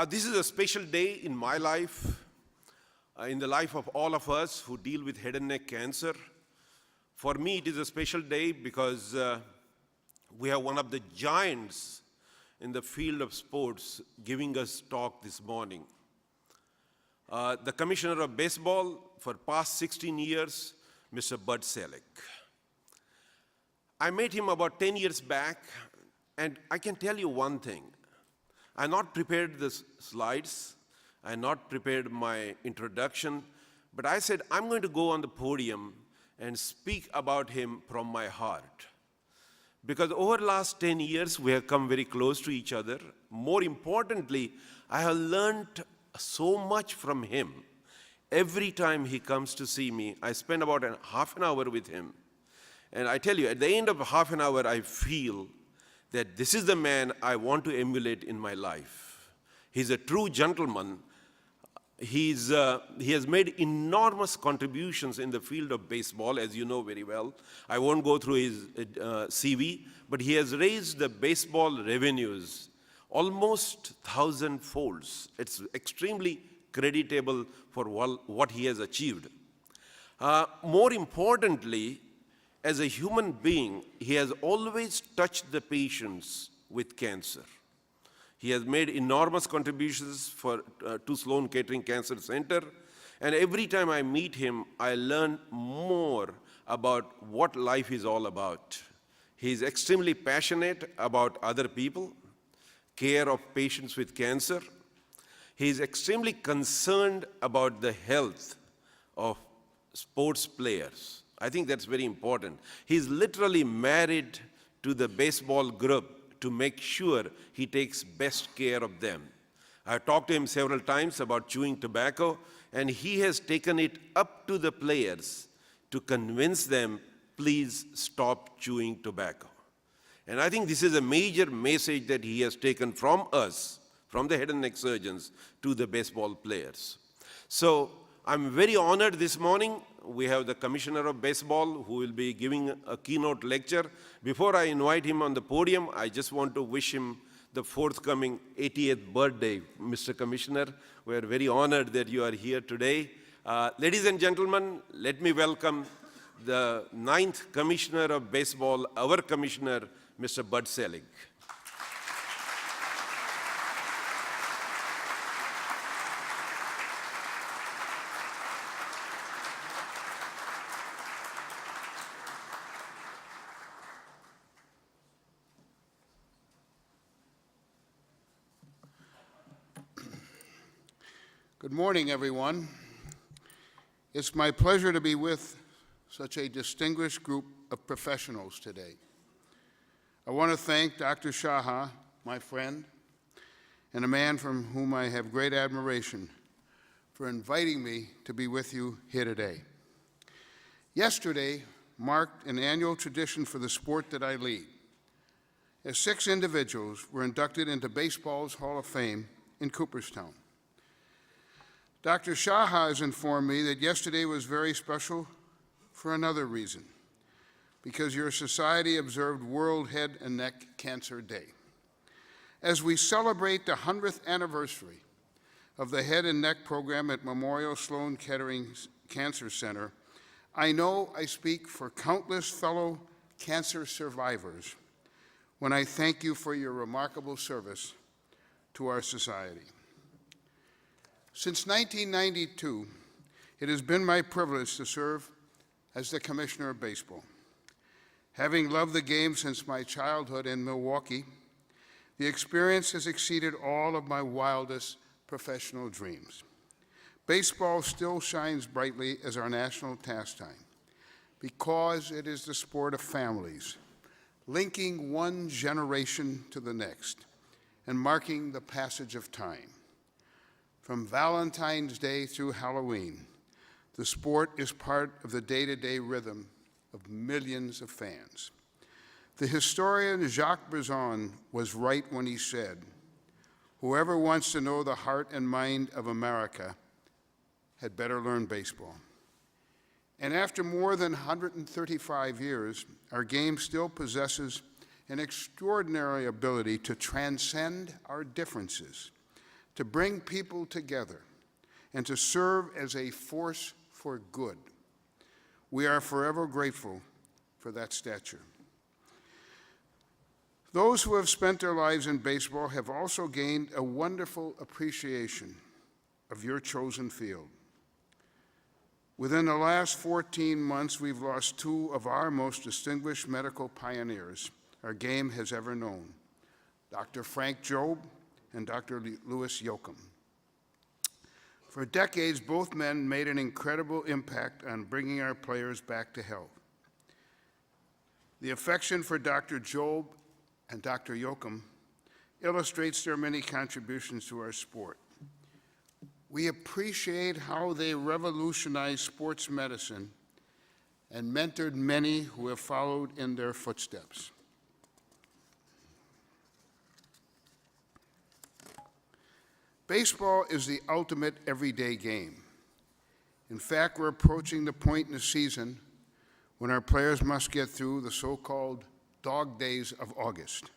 This is a special day in my life, in the life of all of us who deal with head and neck cancer. For me, it is a special day because we have one of the giants in the field of sports giving us talk this morning. The Commissioner of Baseball for past 16 years, Mr. Bud Selig. I met him about 10 years back, and I can tell you one thing. I not prepared the slides, I not prepared my introduction, but I said I'm going to go on the podium and speak about him from my heart. Because over the last 10 years, we have come very close to each other. More importantly, I have learned so much from him. Every time he comes to see me, I spend about half an hour with him. And I tell you, at the end of half an hour, I feel that this is the man I want to emulate in my life. He's a true gentleman. He has made enormous contributions in the field of baseball, as you know very well. I won't go through his CV, but he has raised the baseball revenues almost 1,000 folds. It's extremely creditable for what he has achieved. More importantly, as a human being, he has always touched the patients with cancer. He has made enormous contributions to Sloan Kettering Cancer Center, and every time I meet him, I learn more about what life is all about. He's extremely passionate about other people, care of patients with cancer. He's extremely concerned about the health of sports players. I think that's very important. He's literally married to the baseball group to make sure he takes best care of them. I've talked to him several times about chewing tobacco, and he has taken it up to the players to convince them, please stop chewing tobacco. And I think this is a major message that he has taken from us, from the head and neck surgeons, to the baseball players. So I'm very honored this morning. We have the Commissioner of Baseball who will be giving a keynote lecture. Before I invite him on the podium, I just want to wish him the forthcoming 80th birthday, Mr. Commissioner. We are very honored that you are here today. Ladies and gentlemen, let me welcome the 9th Commissioner of Baseball, our Commissioner, Mr. Bud Selig. Good morning, everyone. It's my pleasure to be with such a distinguished group of professionals today. I want to thank Dr. Shaha, my friend, and a man from whom I have great admiration, for inviting me to be with you here today. Yesterday marked an annual tradition for the sport that I lead, as 6 individuals were inducted into baseball's Hall of Fame in Cooperstown. Dr. Shaha has informed me that yesterday was very special for another reason, because your society observed World Head and Neck Cancer Day. As we celebrate the 100th anniversary of the Head and Neck program at Memorial Sloan Kettering Cancer Center, I know I speak for countless fellow cancer survivors when I thank you for your remarkable service to our society. Since 1992, it has been my privilege to serve as the Commissioner of Baseball. Having loved the game since my childhood in Milwaukee, the experience has exceeded all of my wildest professional dreams. Baseball still shines brightly as our national pastime because it is the sport of families, linking one generation to the next and marking the passage of time. From Valentine's Day through Halloween, the sport is part of the day-to-day rhythm of millions of fans. The historian Jacques Brisson was right when he said, "Whoever wants to know the heart and mind of America had better learn baseball." And after more than 135 years, our game still possesses an extraordinary ability to transcend our differences, to bring people together, and to serve as a force for good. We are forever grateful for that stature. Those who have spent their lives in baseball have also gained a wonderful appreciation of your chosen field. Within the last 14 months, we've lost two of our most distinguished medical pioneers our game has ever known, Dr. Frank Jobe and Dr. Louis Yoakum. For decades, both men made an incredible impact on bringing our players back to health. The affection for Dr. Jobe and Dr. Yoakum illustrates their many contributions to our sport. We appreciate how they revolutionized sports medicine and mentored many who have followed in their footsteps. Baseball is the ultimate everyday game. In fact, we're approaching the point in the season when our players must get through the so-called dog days of August.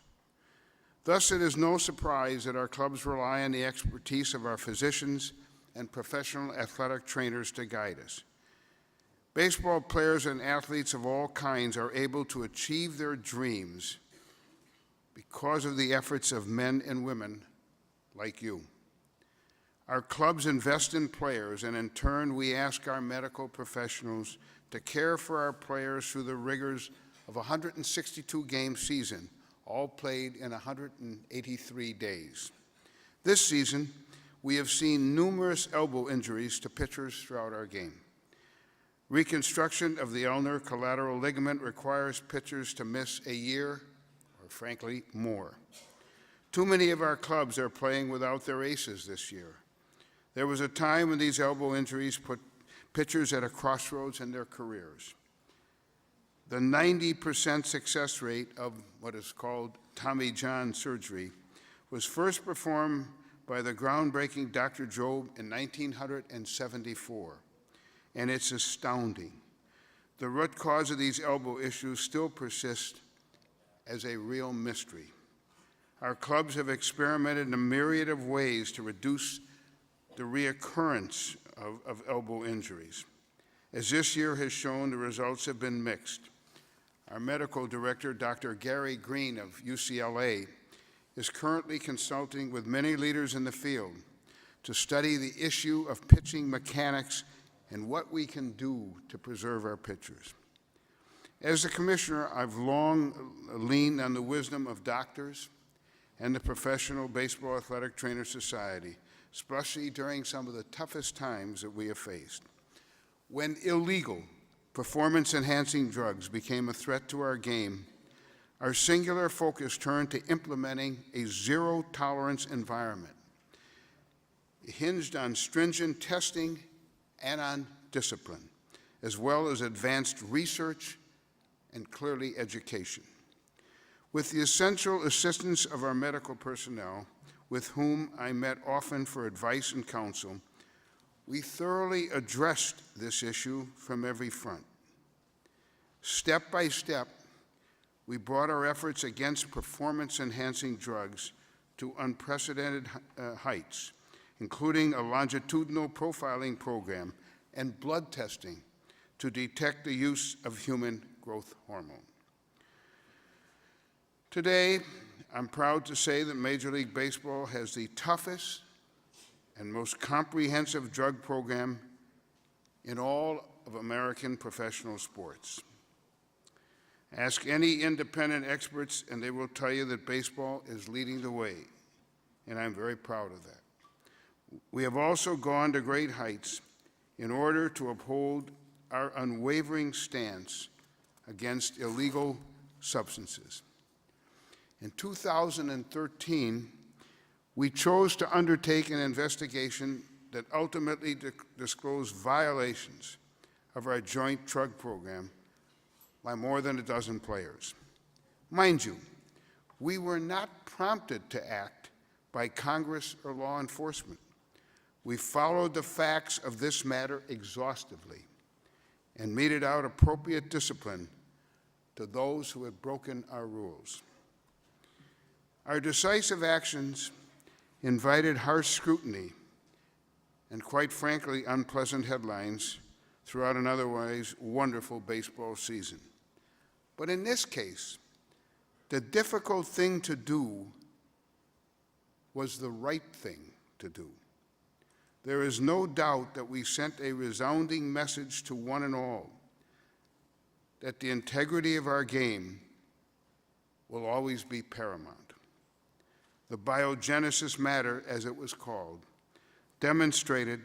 Thus, it is no surprise that our clubs rely on the expertise of our physicians and professional athletic trainers to guide us. Baseball players and athletes of all kinds are able to achieve their dreams because of the efforts of men and women like you. Our clubs invest in players, and in turn, we ask our medical professionals to care for our players through the rigors of a 162-game season, all played in 183 days. This season, we have seen numerous elbow injuries to pitchers throughout our game. Reconstruction of the ulnar collateral ligament requires pitchers to miss a year, or frankly, more. Too many of our clubs are playing without their aces this year. There was a time when these elbow injuries put pitchers at a crossroads in their careers. The 90% success rate of what is called Tommy John surgery was first performed by the groundbreaking Dr. Jobe in 1974, and it's astounding. The root cause of these elbow issues still persists as a real mystery. Our clubs have experimented in a myriad of ways to reduce the reoccurrence of elbow injuries. As this year has shown, the results have been mixed. Our medical director, Dr. Gary Green of UCLA, is currently consulting with many leaders in the field to study the issue of pitching mechanics and what we can do to preserve our pitchers. As the commissioner, I've long leaned on the wisdom of doctors and the Professional Baseball Athletic Trainer Society, especially during some of the toughest times that we have faced. When illegal performance-enhancing drugs became a threat to our game, our singular focus turned to implementing a zero-tolerance environment. It hinged on stringent testing and on discipline, as well as advanced research and clearly education. With the essential assistance of our medical personnel, with whom I met often for advice and counsel, we thoroughly addressed this issue from every front. Step by step, we brought our efforts against performance-enhancing drugs to unprecedented heights, including a longitudinal profiling program and blood testing to detect the use of human growth hormone. Today, I'm proud to say that Major League Baseball has the toughest and most comprehensive drug program in all of American professional sports. Ask any independent experts and they will tell you that baseball is leading the way, and I'm very proud of that. We have also gone to great heights in order to uphold our unwavering stance against illegal substances. In 2013, we chose to undertake an investigation that ultimately disclosed violations of our joint drug program by more than a dozen players. Mind you, we were not prompted to act by Congress or law enforcement. We followed the facts of this matter exhaustively and meted out appropriate discipline to those who had broken our rules. Our decisive actions invited harsh scrutiny and, quite frankly, unpleasant headlines throughout an otherwise wonderful baseball season. But in this case, the difficult thing to do was the right thing to do. There is no doubt that we sent a resounding message to one and all that the integrity of our game will always be paramount. The biogenesis matter, as it was called, demonstrated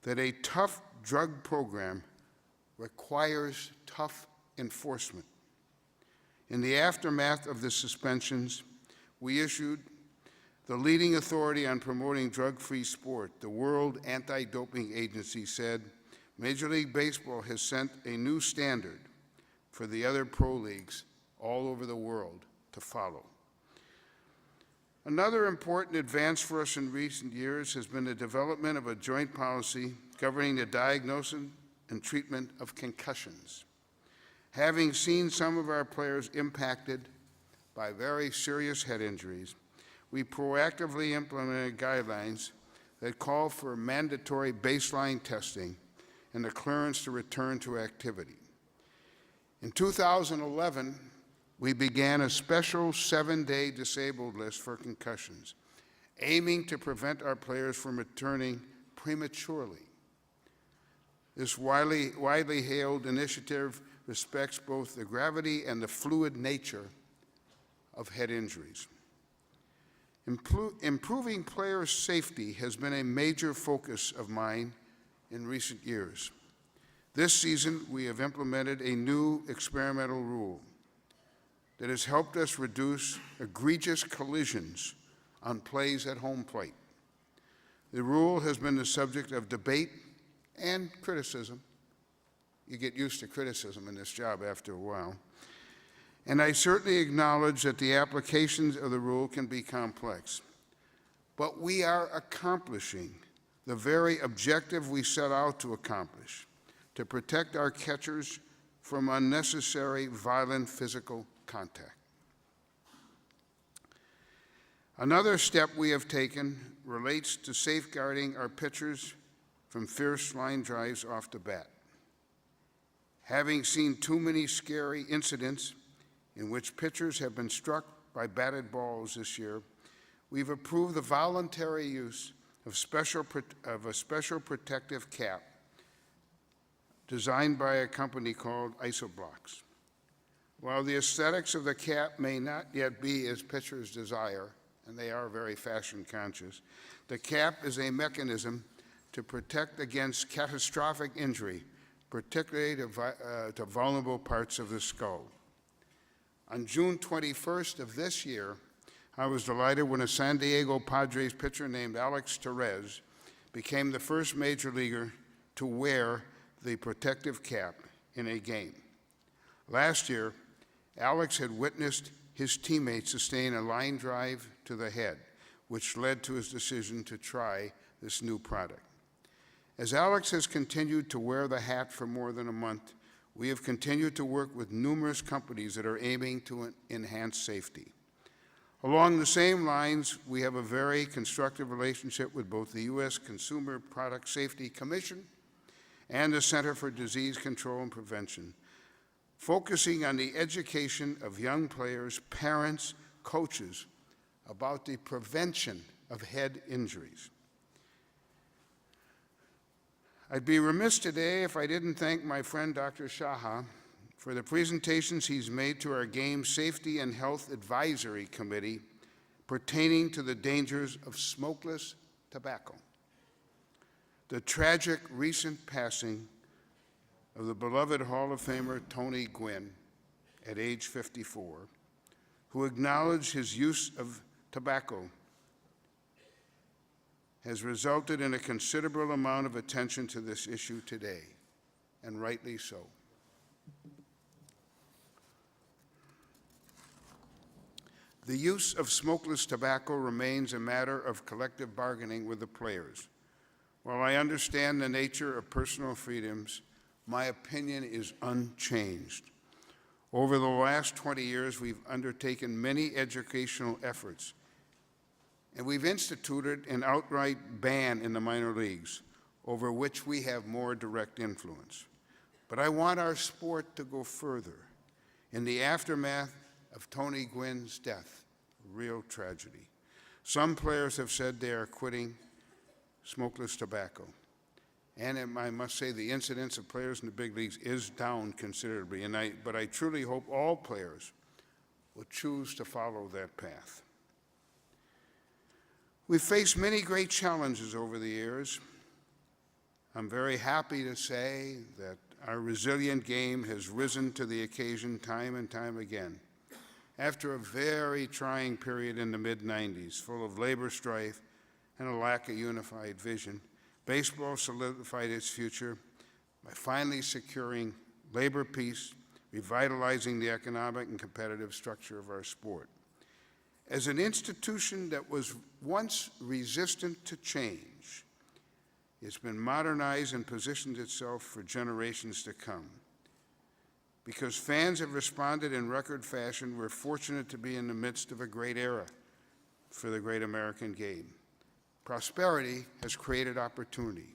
that a tough drug program requires tough enforcement. In the aftermath of the suspensions, we issued the leading authority on promoting drug-free sport. The World Anti-Doping Agency said Major League Baseball has set a new standard for the other pro leagues all over the world to follow. Another important advance for us in recent years has been the development of a joint policy governing the diagnosis and treatment of concussions. Having seen some of our players impacted by very serious head injuries, we proactively implemented guidelines that call for mandatory baseline testing and the clearance to return to activity. In 2011, we began a special 7-day disabled list for concussions, aiming to prevent our players from returning prematurely. This widely hailed initiative respects both the gravity and the fluid nature of head injuries. Improving player safety has been a major focus of mine in recent years. This season, we have implemented a new experimental rule that has helped us reduce egregious collisions on plays at home plate. The rule has been the subject of debate and criticism. You get used to criticism in this job after a while. And I certainly acknowledge that the applications of the rule can be complex. But we are accomplishing the very objective we set out to accomplish, to protect our catchers from unnecessary violent physical contact. Another step we have taken relates to safeguarding our pitchers from fierce line drives off the bat. Having seen too many scary incidents in which pitchers have been struck by batted balls this year, we've approved the voluntary use of a special protective cap designed by a company called Isoblocks. While the aesthetics of the cap may not yet be as pitchers desire, and they are very fashion conscious, the cap is a mechanism to protect against catastrophic injury, particularly to vulnerable parts of the skull. On June 21st of this year, I was delighted when a San Diego Padres pitcher named Alex Torres became the first major leaguer to wear the protective cap in a game. Last year, Alex had witnessed his teammates sustain a line drive to the head, which led to his decision to try this new product. As Alex has continued to wear the hat for more than a month, we have continued to work with numerous companies that are aiming to enhance safety. Along the same lines, we have a very constructive relationship with both the U.S. Consumer Product Safety Commission and the Center for Disease Control and Prevention, focusing on the education of young players, parents, coaches about the prevention of head injuries. I'd be remiss today if I didn't thank my friend Dr. Shaha for the presentations he's made to our Game Safety and Health Advisory Committee pertaining to the dangers of smokeless tobacco. The tragic recent passing of the beloved Hall of Famer Tony Gwynn at age 54, who acknowledged his use of tobacco, has resulted in a considerable amount of attention to this issue today, and rightly so. The use of smokeless tobacco remains a matter of collective bargaining with the players. While I understand the nature of personal freedoms, my opinion is unchanged. Over the last 20 years, we've undertaken many educational efforts And we've instituted an outright ban in the minor leagues, over which we have more direct influence. But I want our sport to go further. In the aftermath of Tony Gwynn's death, a real tragedy, some players have said they are quitting smokeless tobacco. And I must say the incidence of players in the big leagues is down considerably, but I truly hope all players will choose to follow that path. We've faced many great challenges over the years. I'm very happy to say that our resilient game has risen to the occasion time and time again. After a very trying period in the mid-90s, full of labor strife and a lack of unified vision, baseball solidified its future by finally securing labor peace, revitalizing the economic and competitive structure of our sport. As an institution that was once resistant to change, it's been modernized and positioned itself for generations to come. Because fans have responded in record fashion, we're fortunate to be in the midst of a great era for the great American game. Prosperity has created opportunity.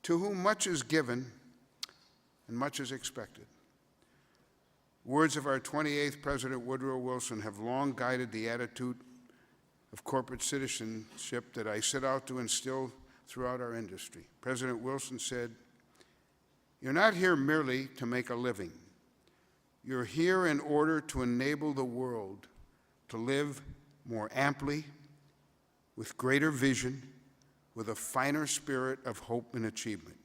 To whom much is given and much is expected. Words of our 28th President Woodrow Wilson have long guided the attitude of corporate citizenship that I set out to instill throughout our industry. President Wilson said, "You're not here merely to make a living. You're here in order to enable the world to live more amply, with greater vision, with a finer spirit of hope and achievement.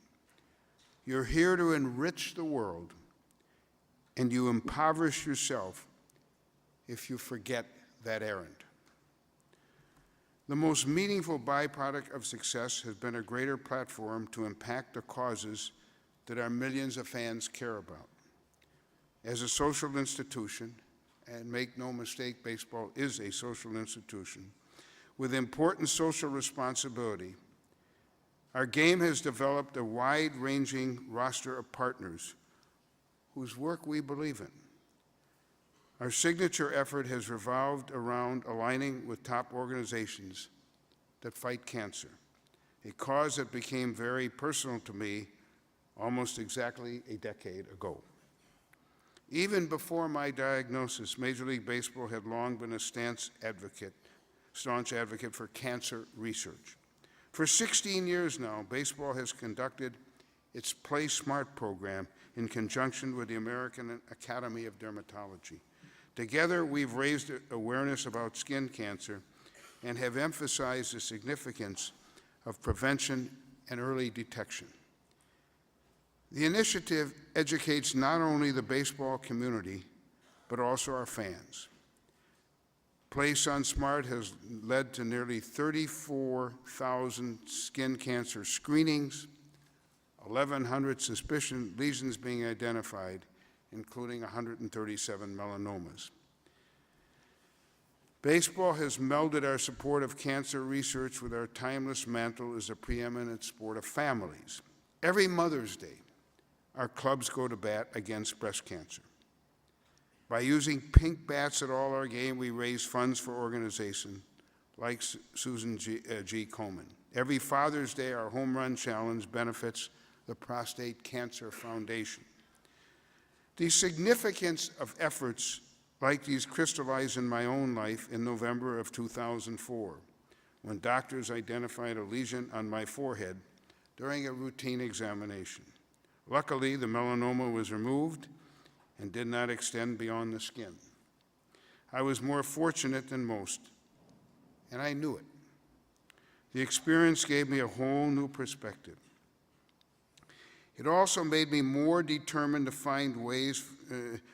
You're here to enrich the world, and you impoverish yourself if you forget that errand." The most meaningful byproduct of success has been a greater platform to impact the causes that our millions of fans care about. As a social institution, and make no mistake, baseball is a social institution, with important social responsibility, our game has developed a wide-ranging roster of partners whose work we believe in. Our signature effort has revolved around aligning with top organizations that fight cancer, a cause that became very personal to me almost exactly a decade ago. Even before my diagnosis, Major League Baseball had long been a staunch advocate for cancer research. For 16 years now, baseball has conducted its Play Smart program in conjunction with the American Academy of Dermatology. Together, we've raised awareness about skin cancer and have emphasized the significance of prevention and early detection. The initiative educates not only the baseball community, but also our fans. Play Sun Smart has led to nearly 34,000 skin cancer screenings, 1,100 suspicion lesions being identified, including 137 melanomas. Baseball has melded our support of cancer research with our timeless mantle as a preeminent sport of families. Every Mother's Day, our clubs go to bat against breast cancer. By using pink bats at all our game, we raise funds for organizations like Susan G. Komen. Every Father's Day, our Home Run Challenge benefits the Prostate Cancer Foundation. The significance of efforts like these crystallized in my own life in November of 2004, when doctors identified a lesion on my forehead during a routine examination. Luckily, the melanoma was removed and did not extend beyond the skin. I was more fortunate than most, and I knew it. The experience gave me a whole new perspective. It also made me more determined to find ways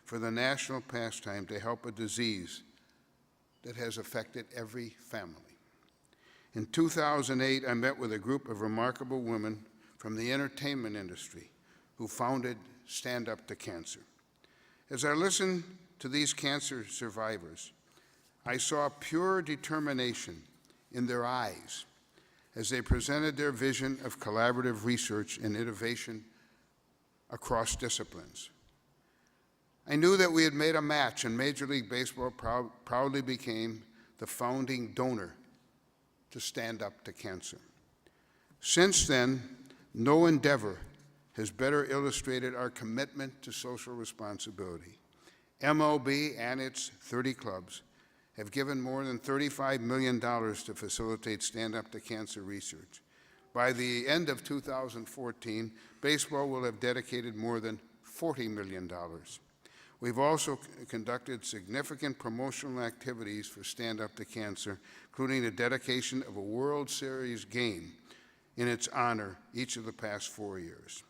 for the national pastime to help a disease that has affected every family. In 2008, I met with a group of remarkable women from the entertainment industry who founded Stand Up to Cancer. As I listened to these cancer survivors, I saw pure determination in their eyes as they presented their vision of collaborative research and innovation across disciplines. I knew that we had made a match, and Major League Baseball proudly became the founding donor to Stand Up to Cancer. Since then, no endeavor has better illustrated our commitment to social responsibility. MLB and its 30 clubs have given more than $35 million to facilitate Stand Up to Cancer research. By the end of 2014, baseball will have dedicated more than $40 million. We've also conducted significant promotional activities for Stand Up to Cancer, including the dedication of a World Series game in its honor each of the past 4 years.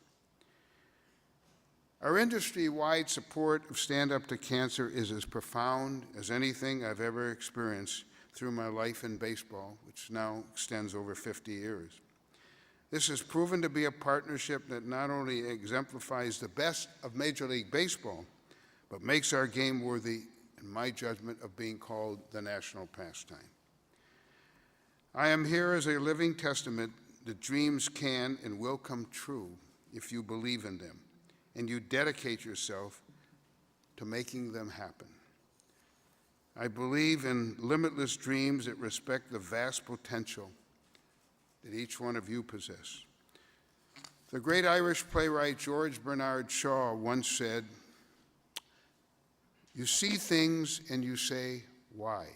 Our industry-wide support of Stand Up to Cancer is as profound as anything I've ever experienced through my life in baseball, which now extends over 50 years. This has proven to be a partnership that not only exemplifies the best of Major League Baseball, but makes our game worthy, in my judgment, of being called the national pastime. I am here as a living testament that dreams can and will come true if you believe in them and you dedicate yourself to making them happen. I believe in limitless dreams that respect the vast potential that each one of you possess. The great Irish playwright George Bernard Shaw once said, "You see things and you say, why?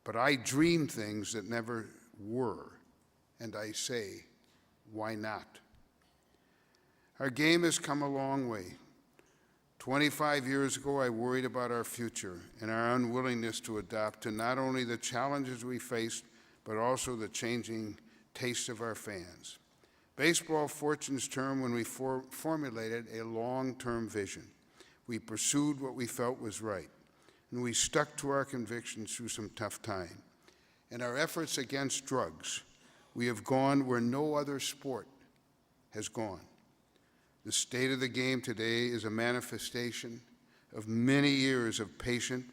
But I dream things that never were, and I say, why not?" Our game has come a long way. 25 years ago, I worried about our future and our unwillingness to adapt to not only the challenges we faced, but also the changing tastes of our fans. Baseball fortune's turn when we formulated a long-term vision. We pursued what we felt was right, and we stuck to our convictions through some tough time. In our efforts against drugs, we have gone where no other sport has gone. The state of the game today is a manifestation of many years of patient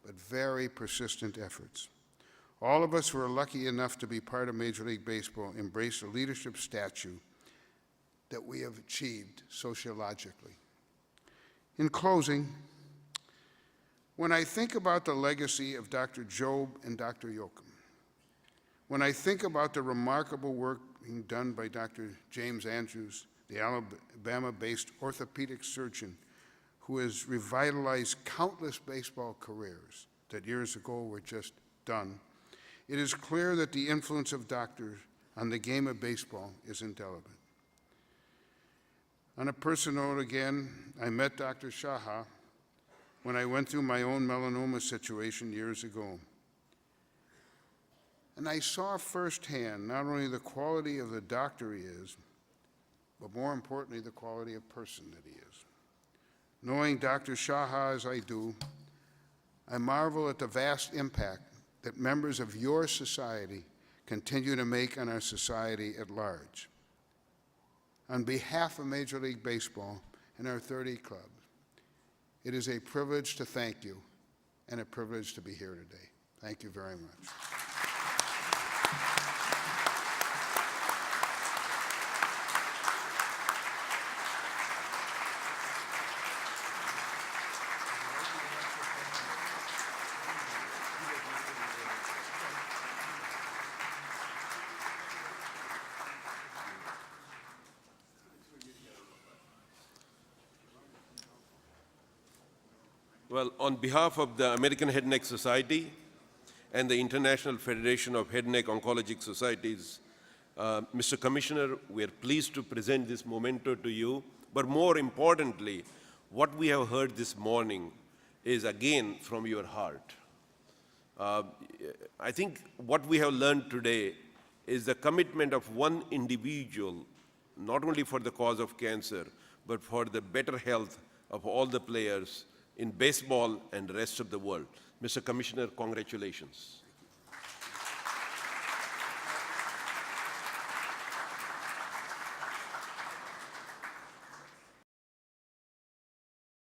but very persistent efforts. All of us who are lucky enough to be part of Major League Baseball embrace the leadership statue that we have achieved sociologically. In closing, when I think about the legacy of Dr. Job and Dr. Yoakum, when I think about the remarkable work being done by Dr. James Andrews, the Alabama-based orthopedic surgeon who has revitalized countless baseball careers that years ago were just done, it is clear that the influence of doctors on the game of baseball is indelible. On a personal note again, I met Dr. Shaha when I went through my own melanoma situation years ago. And I saw firsthand not only the quality of the doctor he is, but more importantly, the quality of person that he is. Knowing Dr. Shaha as I do, I marvel at the vast impact that members of your society continue to make on our society at large. On behalf of Major League Baseball and our 30 clubs, it is a privilege to thank you and a privilege to be here today. Thank you very much. Well, on behalf of the American Head and Neck Society and the International Federation of Head and Neck Oncologic Societies, Mr. Commissioner, we are pleased to present this memento to you. But more importantly, what we have heard this morning is again from your heart. I think what we have learned today is the commitment of one individual, not only for the cause of cancer, but for the better health of all the players in baseball and the rest of the world. Mr. Commissioner, congratulations.